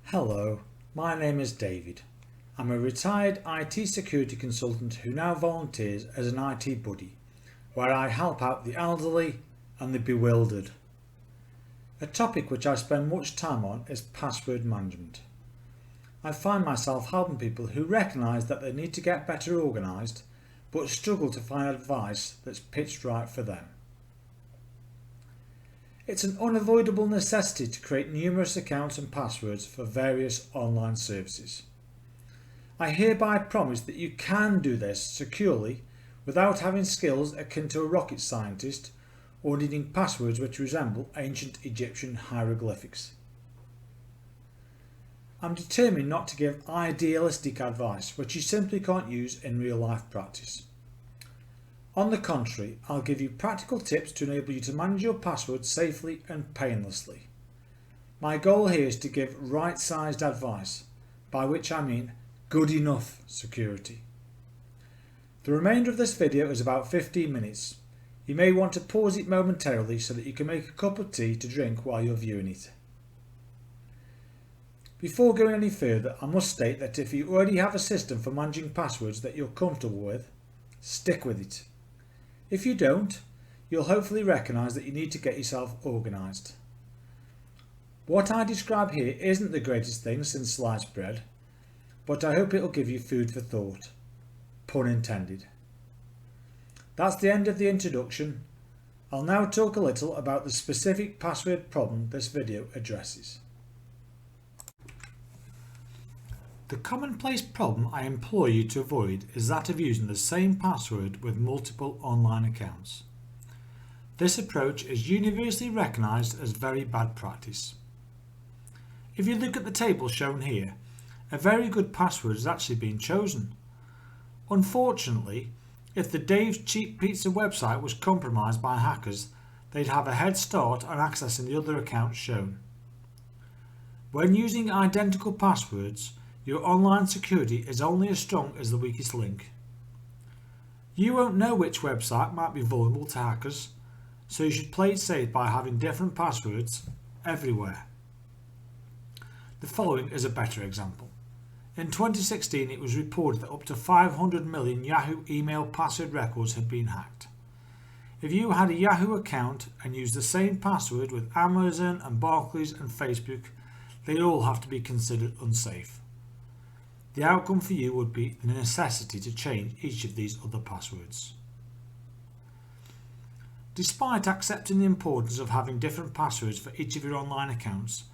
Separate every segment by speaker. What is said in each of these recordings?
Speaker 1: Hello, my name is David. I'm a retired IT security consultant who now volunteers as an IT buddy, where I help out the elderly and the bewildered. A topic which I spend much time on is password management. I find myself helping people who recognise that they need to get better organised, but struggle to find advice that's pitched right for them. It's an unavoidable necessity to create numerous accounts and passwords for various online services. I hereby promise that you can do this securely without having skills akin to a rocket scientist or needing passwords which resemble ancient Egyptian hieroglyphics. I'm determined not to give idealistic advice which you simply can't use in real life practice. On the contrary, I'll give you practical tips to enable you to manage your passwords safely and painlessly. My goal here is to give right-sized advice, by which I mean good enough security. The remainder of this video is about 15 minutes. You may want to pause it momentarily so that you can make a cup of tea to drink while you're viewing it. Before going any further, I must state that if you already have a system for managing passwords that you're comfortable with, stick with it. If you don't, you'll hopefully recognise that you need to get yourself organised. What I describe here isn't the greatest thing since sliced bread, but I hope it'll give you food for thought. Pun intended. That's the end of the introduction. I'll now talk a little about the specific password problem this video addresses. The commonplace problem I implore you to avoid is that of using the same password with multiple online accounts. This approach is universally recognised as very bad practice. If you look at the table shown here, a very good password has actually been chosen. Unfortunately, if the Dave's Cheap Pizza website was compromised by hackers, they'd have a head start on accessing the other accounts shown. When using identical passwords, your online security is only as strong as the weakest link. You won't know which website might be vulnerable to hackers, so you should play it safe by having different passwords everywhere. The following is a better example. In 2016, it was reported that up to 500 million Yahoo email password records had been hacked. If you had a Yahoo account and used the same password with Amazon and Barclays and Facebook, they'd all have to be considered unsafe. The outcome for you would be the necessity to change each of these other passwords. Despite accepting the importance of having different passwords for each of your online accounts,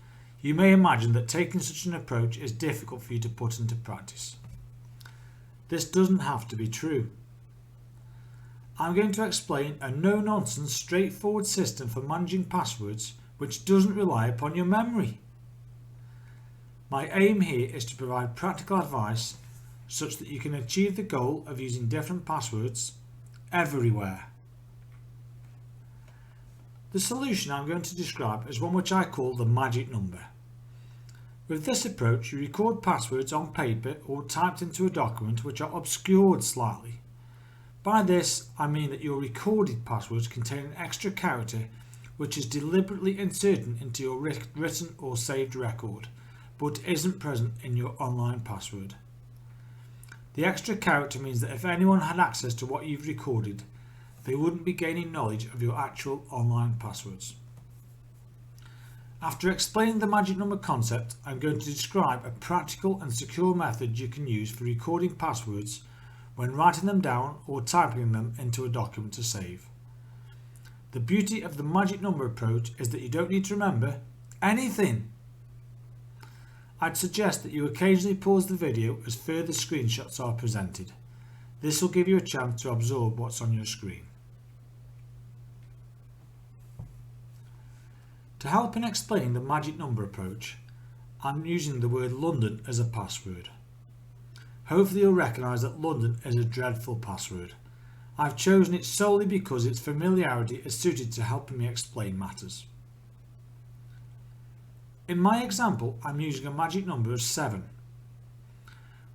Speaker 1: you may imagine that taking such an approach is difficult for you to put into practice. This doesn't have to be true. I'm going to explain a no-nonsense, straightforward system for managing passwords which doesn't rely upon your memory. My aim here is to provide practical advice such that you can achieve the goal of using different passwords everywhere. The solution I'm going to describe is one which I call the magic number. With this approach, you record passwords on paper or typed into a document which are obscured slightly. By this, I mean that your recorded passwords contain an extra character which is deliberately inserted into your written or saved record, but isn't present in your online password. The extra character means that if anyone had access to what you've recorded, they wouldn't be gaining knowledge of your actual online passwords. After explaining the magic number concept, I'm going to describe a practical and secure method you can use for recording passwords when writing them down or typing them into a document to save. The beauty of the magic number approach is that you don't need to remember anything. I'd suggest that you occasionally pause the video as further screenshots are presented. This will give you a chance to absorb what's on your screen. To help in explaining the magic number approach, I'm using the word London as a password. Hopefully you'll recognise that London is a dreadful password. I've chosen it solely because its familiarity is suited to helping me explain matters. In my example, I'm using a magic number of 7.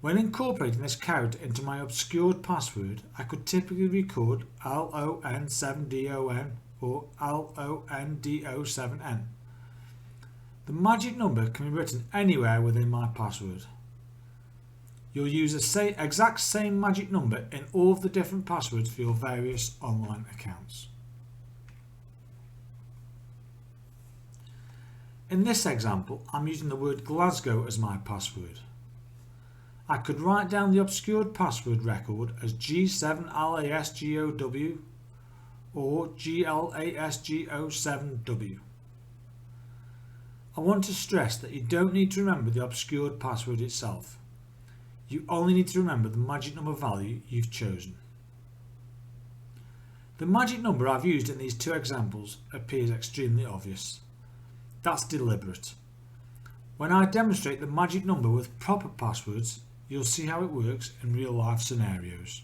Speaker 1: When incorporating this character into my obscured password, I could typically record LON7DON or LONDO7N. The magic number can be written anywhere within my password. You'll use the exact same magic number in all of the different passwords for your various online accounts. In this example, I'm using the word Glasgow as my password. I could write down the obscured password record as G7LASGOW or GLASGO7W. I want to stress that you don't need to remember the obscured password itself. You only need to remember the magic number value you've chosen. The magic number I've used in these two examples appears extremely obvious. That's deliberate. When I demonstrate the magic number with proper passwords, you'll see how it works in real life scenarios.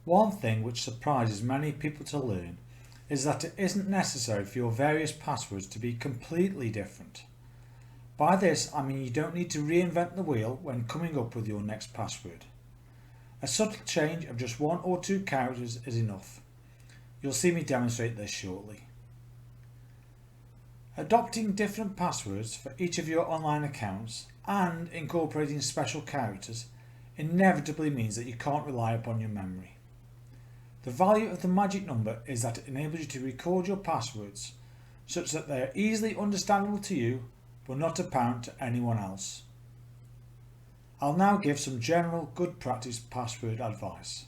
Speaker 1: One thing which surprises many people to learn is that it isn't necessary for your various passwords to be completely different. By this I mean you don't need to reinvent the wheel when coming up with your next password. A subtle change of just 1 or 2 characters is enough. You'll see me demonstrate this shortly. Adopting different passwords for each of your online accounts and incorporating special characters inevitably means that you can't rely upon your memory. The value of the magic number is that it enables you to record your passwords such that they are easily understandable to you but not apparent to anyone else. I'll now give some general good practice password advice.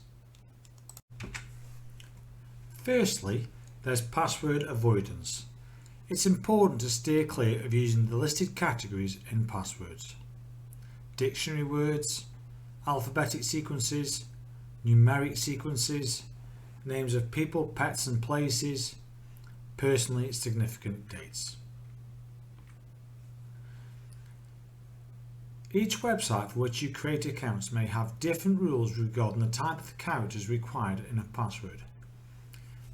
Speaker 1: Firstly, there's password avoidance. It's important to steer clear of using the listed categories in passwords. Dictionary words, alphabetic sequences, numeric sequences, names of people, pets and places, personally significant dates. Each website for which you create accounts may have different rules regarding the type of characters required in a password.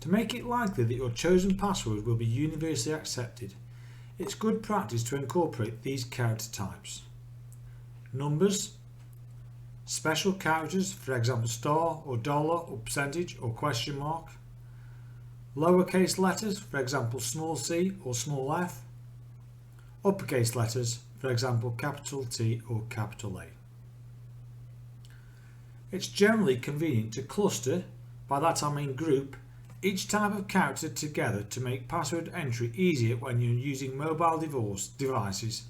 Speaker 1: To make it likely that your chosen password will be universally accepted, it's good practice to incorporate these character types. Numbers, special characters, for example star or dollar or percentage or question mark, lowercase letters, for example small c or small f, uppercase letters, for example capital T or capital A. It's generally convenient to cluster, by that I mean group, each type of character together to make password entry easier when you're using mobile devices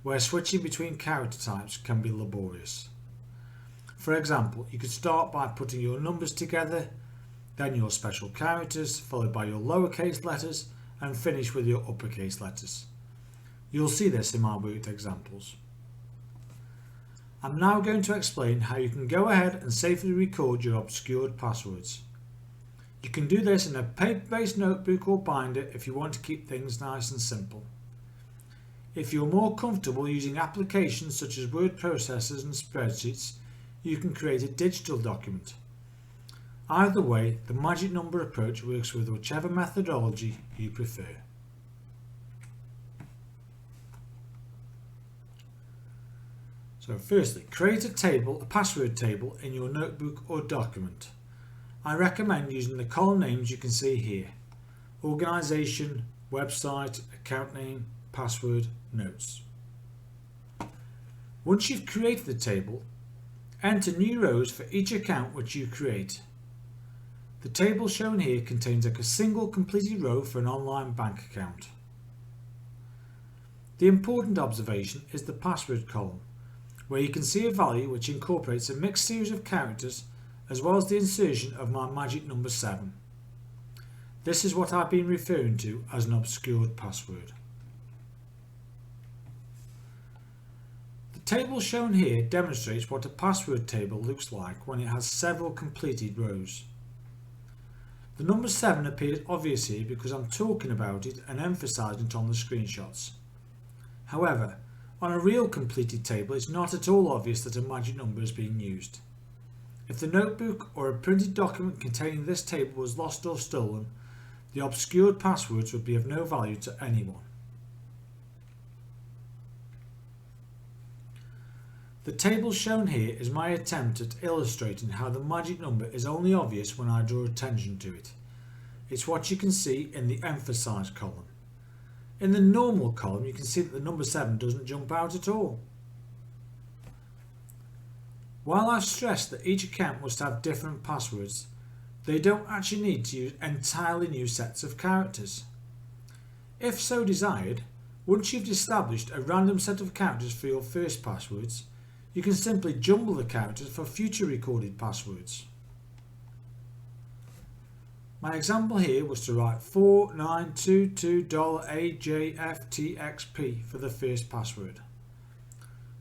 Speaker 1: where switching between character types can be laborious. For example, you could start by putting your numbers together, then your special characters, followed by your lowercase letters, and finish with your uppercase letters. You'll see this in my worked examples. I'm now going to explain how you can go ahead and safely record your obscured passwords. You can do this in a paper-based notebook or binder if you want to keep things nice and simple. If you're more comfortable using applications such as word processors and spreadsheets, you can create a digital document. Either way, the magic number approach works with whichever methodology you prefer. So firstly, create a password table in your notebook or document. I recommend using the column names you can see here: organisation, website, account name, password, notes. Once you've created the table, enter new rows for each account which you create. The table shown here contains a single completed row for an online bank account. The important observation is the password column, where you can see a value which incorporates a mixed series of characters as well as the insertion of my magic number 7. This is what I've been referring to as an obscured password. The table shown here demonstrates what a password table looks like when it has several completed rows. The number 7 appears obvious here because I'm talking about it and emphasising it on the screenshots. However, on a real completed table, it's not at all obvious that a magic number is being used. If the notebook or a printed document containing this table was lost or stolen, the obscured passwords would be of no value to anyone. The table shown here is my attempt at illustrating how the magic number is only obvious when I draw attention to it. It's what you can see in the emphasised column. In the normal column, you can see that the number 7 doesn't jump out at all. While I've stressed that each account must have different passwords, they don't actually need to use entirely new sets of characters. If so desired, once you've established a random set of characters for your first passwords, you can simply jumble the characters for future recorded passwords. My example here was to write 4922$AJFTXP for the first password.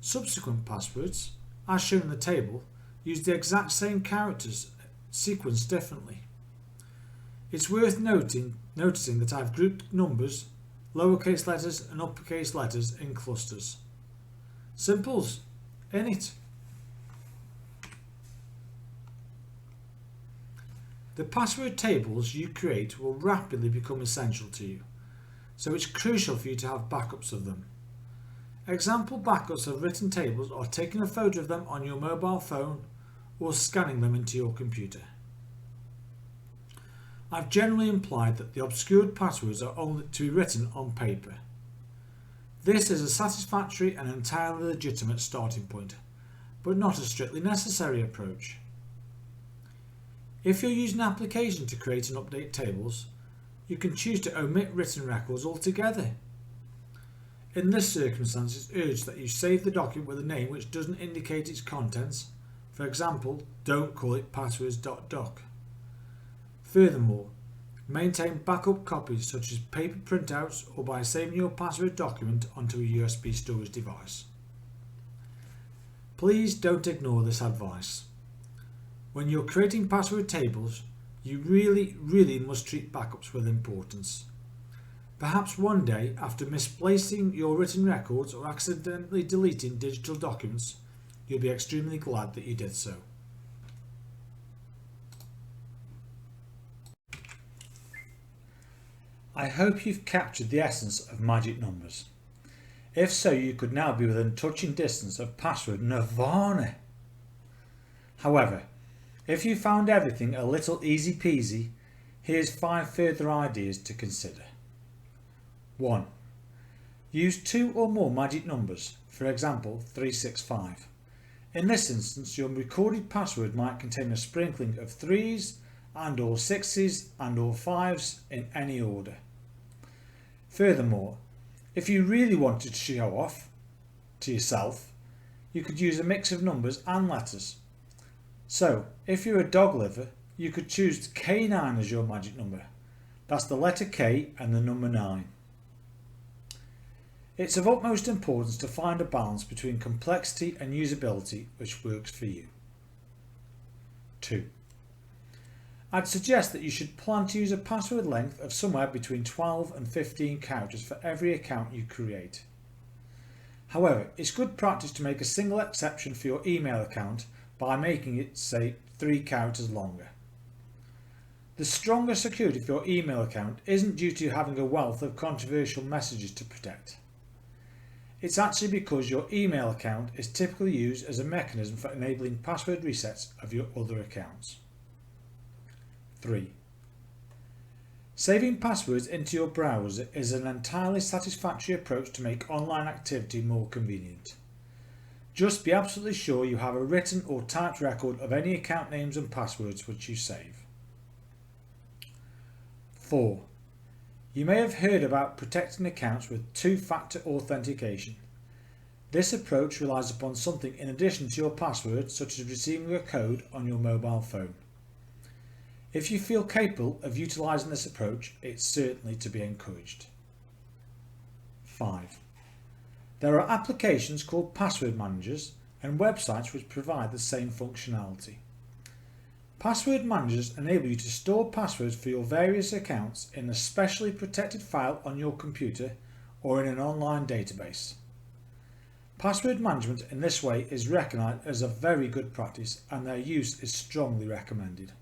Speaker 1: Subsequent passwords, as shown in the table, use the exact same characters sequenced differently. It's worth noticing that I've grouped numbers, lowercase letters and uppercase letters in clusters. Simples, innit? The password tables you create will rapidly become essential to you, so it's crucial for you to have backups of them. Example backups of written tables are taking a photo of them on your mobile phone or scanning them into your computer. I've generally implied that the obscured passwords are only to be written on paper. This is a satisfactory and entirely legitimate starting point, but not a strictly necessary approach. If you're using an application to create and update tables, you can choose to omit written records altogether. In this circumstance, it's urged that you save the document with a name which doesn't indicate its contents. For example, don't call it passwords.doc. Furthermore, maintain backup copies such as paper printouts or by saving your password document onto a USB storage device. Please don't ignore this advice. When you're creating password tables, you really must treat backups with importance. Perhaps one day, after misplacing your written records or accidentally deleting digital documents, you'll be extremely glad that you did so. I hope you've captured the essence of magic numbers. If so, you could now be within touching distance of password nirvana. However, if you found everything a little easy peasy, here's 5 further ideas to consider. 1. Use 2 or more magic numbers, for example 365. In this instance, your recorded password might contain a sprinkling of 3s and or 6s and or 5s in any order. Furthermore, if you really wanted to show off to yourself, you could use a mix of numbers and letters. So, if you're a dog lover, you could choose K9 as your magic number. That's the letter K and the number 9. It's of utmost importance to find a balance between complexity and usability which works for you. 2. I'd suggest that you should plan to use a password length of somewhere between 12 and 15 characters for every account you create. However, it's good practice to make a single exception for your email account by making it, say, 3 characters longer. The stronger security for your email account isn't due to you having a wealth of controversial messages to protect. It's actually because your email account is typically used as a mechanism for enabling password resets of your other accounts. 3. Saving passwords into your browser is an entirely satisfactory approach to make online activity more convenient. Just be absolutely sure you have a written or typed record of any account names and passwords which you save. 4. You may have heard about protecting accounts with two-factor authentication. This approach relies upon something in addition to your password, such as receiving a code on your mobile phone. If you feel capable of utilising this approach, it's certainly to be encouraged. 5. There are applications called password managers and websites which provide the same functionality. Password managers enable you to store passwords for your various accounts in a specially protected file on your computer or in an online database. Password management in this way is recognised as a very good practice and their use is strongly recommended.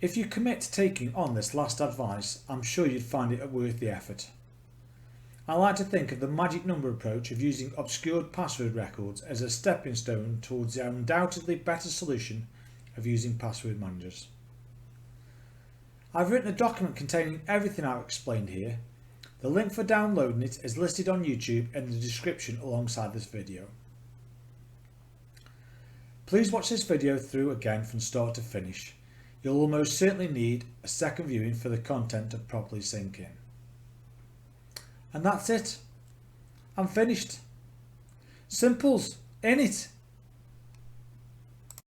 Speaker 1: If you commit to taking on this last advice, I'm sure you'd find it worth the effort. I like to think of the magic number approach of using obscured password records as a stepping stone towards the undoubtedly better solution of using password managers. I've written a document containing everything I've explained here. The link for downloading it is listed on YouTube in the description alongside this video. Please watch this video through again from start to finish. You'll almost certainly need a second viewing for the content to properly sink in. And that's it. I'm finished. Simples, in it.